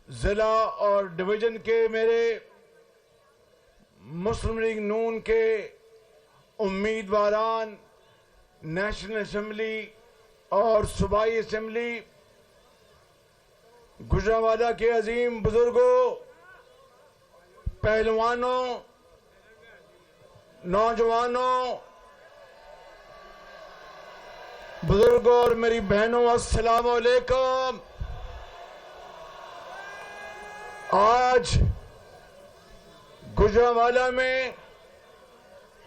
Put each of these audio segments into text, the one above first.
ضلع اور ڈویژن کے میرے مسلم لیگ نون کے امیدواران نیشنل اسمبلی اور صوبائی اسمبلی، گجرانوالہ کے عظیم بزرگوں، پہلوانوں، نوجوانوں، بزرگوں اور میری بہنوں، السلام علیکم۔ آج گجرانوالہ میں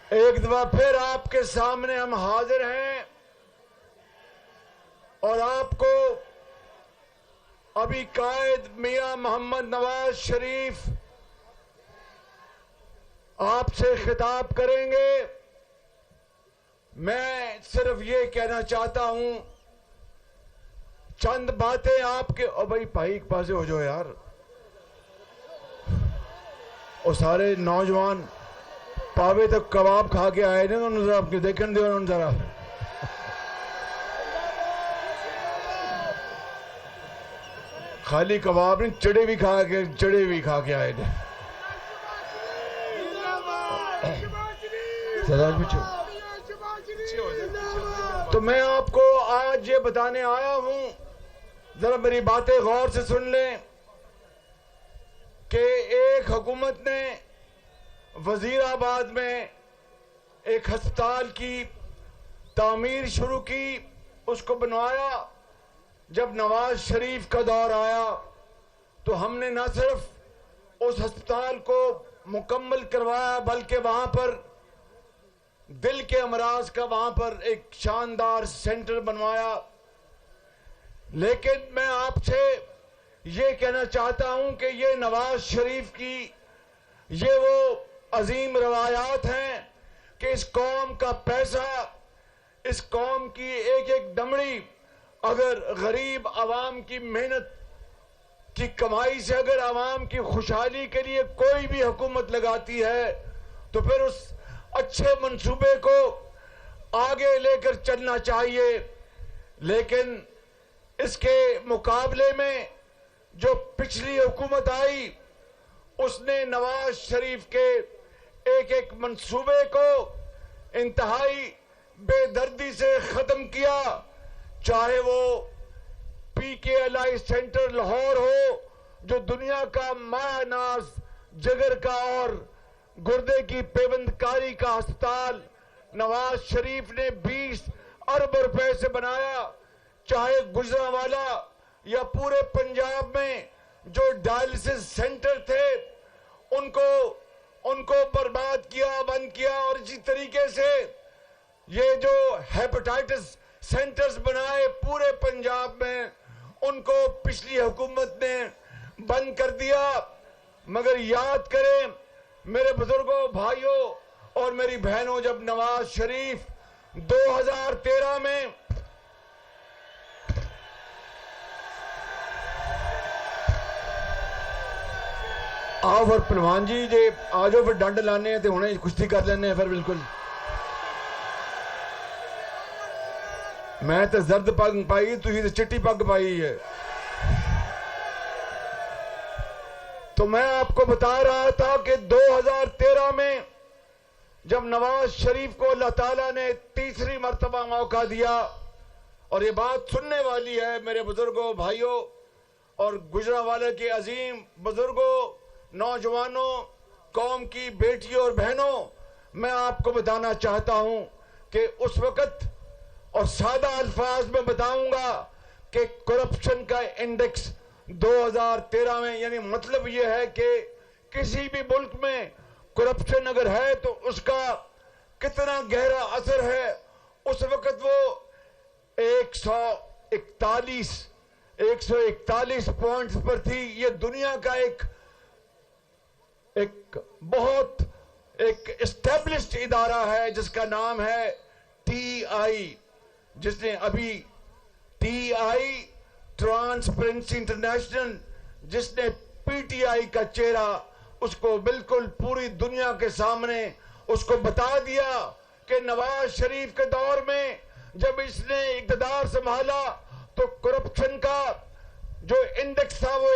ایک دفعہ پھر آپ کے سامنے ہم حاضر ہیں اور آپ کو ابھی قائد میاں محمد نواز شریف آپ سے خطاب کریں گے۔ میں صرف یہ کہنا چاہتا ہوں، چند باتیں آپ کے بھائی ایک پاسے ہو جاؤ یار، اور سارے نوجوان پاوے تک کباب کھا کے آئے نا، انہوں ذرا اپنے دیکھن دے، انہوں ذرا خالی کباب نہیں، چڑے بھی کھا کے آئے تھے۔ تو میں آپ کو آج یہ بتانے آیا ہوں، ذرا میری باتیں غور سے سن لیں کہ ایک حکومت نے وزیر آباد میں ایک ہسپتال کی تعمیر شروع کی، اس کو بنوایا۔ جب نواز شریف کا دور آیا تو ہم نے نہ صرف اس ہسپتال کو مکمل کروایا بلکہ وہاں پر دل کے امراض کا وہاں پر ایک شاندار سینٹر بنوایا۔ لیکن میں آپ سے یہ کہنا چاہتا ہوں کہ یہ نواز شریف کی یہ وہ عظیم روایات ہیں کہ اس قوم کا پیسہ، اس قوم کی ایک ایک دمڑی اگر غریب عوام کی محنت کی کمائی سے اگر عوام کی خوشحالی کے لیے کوئی بھی حکومت لگاتی ہے تو پھر اس اچھے منصوبے کو آگے لے کر چلنا چاہیے۔ لیکن اس کے مقابلے میں جو پچھلی حکومت آئی، اس نے نواز شریف کے ایک ایک منصوبے کو انتہائی بے دردی سے ختم کیا، چاہے وہ پی کے ایل آئی سینٹر لاہور ہو جو دنیا کا مایہ ناز جگر کا اور گردے کی پیوند کاری کا ہسپتال نواز شریف نے 20 ارب روپے سے بنایا، چاہے گجرانوالہ یا پورے پنجاب میں جو ڈائلسس سینٹر تھے ان کو برباد کیا، بند کیا، اور اسی طریقے سے یہ جو ہیپاٹائٹس سینٹرز بنائے پورے پنجاب میں ان کو پچھلی حکومت نے بند کر دیا۔ مگر یاد کریں میرے بزرگوں، بھائیوں اور میری بہنوں، جب نواز شریف 2013 میں آؤ پھر پلوان جی آ جاؤ، پھر ڈنڈ لانے ہیں تو انہیں کشتی کر لینے ہیں پھر بالکل۔ میں تو زرد پگ پائی، تھی تو چٹی پگ پائی ہے۔ تو میں آپ کو بتا رہا تھا کہ 2013 میں جب نواز شریف کو اللہ تعالیٰ نے تیسری مرتبہ موقع دیا، اور یہ بات سننے والی ہے میرے بزرگوں، بھائیوں اور گجرانوالہ کے عظیم بزرگوں، نوجوانوں، قوم کی بیٹیوں اور بہنوں، میں آپ کو بتانا چاہتا ہوں کہ اس وقت، اور سادہ الفاظ میں بتاؤں گا کہ کرپشن کا انڈیکس 2013 میں، یعنی مطلب یہ ہے کہ کسی بھی ملک میں کرپشن اگر ہے تو اس کا کتنا گہرا اثر ہے، اس وقت وہ 141 پوائنٹس پر تھی۔ یہ دنیا کا ایک بہت اسٹیبلشڈ ادارہ ہے جس کا نام ہے ٹی آئی، جس نے ابھی ٹی آئی ٹرانسپیرنسی انٹرنیشنل، جس نے پی ٹی آئی کا چہرہ اس کو بالکل پوری دنیا کے سامنے اس کو بتا دیا کہ نواز شریف کے دور میں جب اس نے اقتدار سنبھالا تو کرپشن کا جو انڈیکس تھا وہ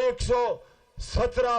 117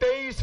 23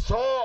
100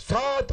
7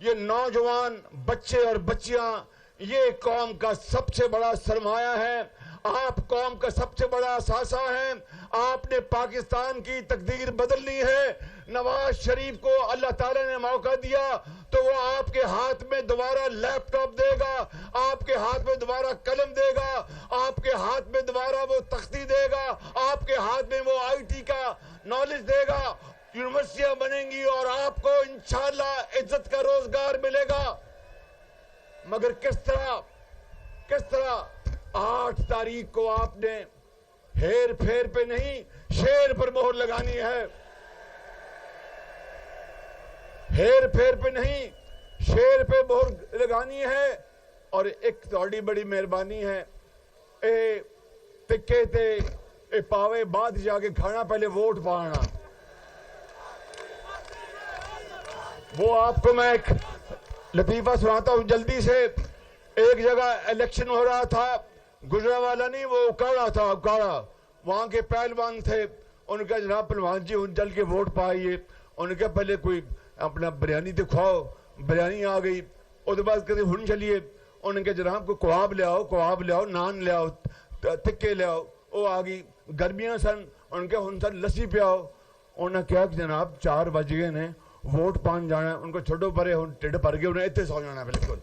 یہ نوجوان بچے اور بچیاں یہ قوم کا سب سے بڑا سرمایہ ہے. آپ قوم کا سب سے بڑا اثاثہ ہیں. آپ نے پاکستان کی تقدیر بدلنی ہے. نواز شریف کو اللہ تعالیٰ نے موقع دیا تو وہ آپ کے ہاتھ میں دوبارہ لیپ ٹاپ دے گا, آپ کے ہاتھ میں دوبارہ قلم دے گا, آپ کے ہاتھ میں دوبارہ وہ تختی دے گا, آپ کے ہاتھ میں وہ آئی ٹی کا نالج دے گا. یونیورسٹیاں بنیں گی اور آپ کو انشاءاللہ عزت کا روزگار ملے گا. مگر کس طرح 8 تاریخ کو آپ نے ہیر پھیر پہ نہیں شیر پر مہر لگانی ہے. ہیر پھیر پہ نہیں شیر پہ مہر لگانی ہے. اور ایک تھوڑی بڑی مہربانی ہے, اے ٹکے تے اے پاوے بعد جا کے کھانا, پہلے ووٹ پانا. وہ آپ کو میں ایک لطیفہ سناتا ہوں جلدی سے. ایک جگہ الیکشن ہو رہا تھا, گجرانوالہ نہیں وہ اکاڑا تھا, اکاڑا, وہاں کے پہلوان تھے. ان کا جناب پہلوان جی ان چل کے ووٹ پائیے. ان کا پہلے کوئی اپنا بریانی تو کھاؤ. بریانی آ گئی. اس کے بعد کہتے ہن چلیے. ان کے جناب کو کباب لے آؤ, نان لے آؤ, تکے لے آؤ. وہ آ گئی. گرمیاں سن, ان کے ہن سن لسی پیاؤ. انہوں نے کہا کہ جناب 4 بج گئے نے, ووٹ پان جانا ہے. ان کو چھوٹو پرے ٹھڈ پر گئے, انہیں اتنے سو جانا ہے بالکل.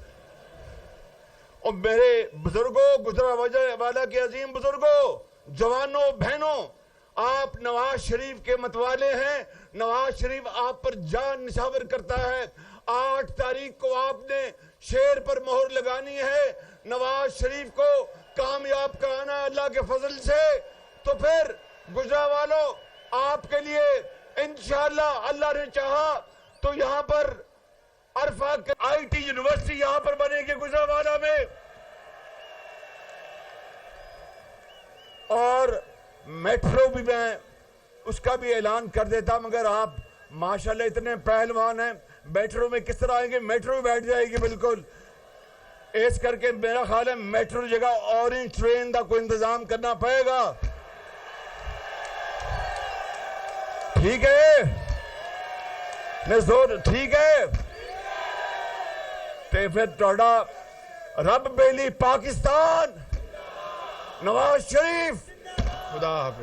اور میرے بزرگوں, گجرانوالہ کے عظیم بزرگوں, جوانوں, بہنوں, آپ نواز شریف کے متوالے ہیں. نواز شریف آپ پر جان نشاور کرتا ہے. 8 تاریخ کو آپ نے شیر پر مہر لگانی ہے. نواز شریف کو کامیاب کرانا ہے اللہ کے فضل سے. تو پھر گجرانوالوں آپ کے لیے انشاءاللہ اللہ نے چاہا تو یہاں پر عرفہ آئی ٹی یونیورسٹی یہاں پر بنے گی گجرانوالہ میں. اور میٹرو بھی میں اس کا بھی اعلان کر دیتا, مگر آپ ماشاءاللہ اتنے پہلوان ہیں. میٹرو میں کس طرح آئیں گے؟ میٹرو بیٹھ جائے گی بالکل. اس کر کے میرا خیال ہے میٹرو جگہ اورنج ٹرین کا کوئی انتظام کرنا پڑے گا. ٹھیک ہے ٹھیک ہے. تے پھر توڑا رب بیلی پاکستان, نواز شریف. خدا حافظ.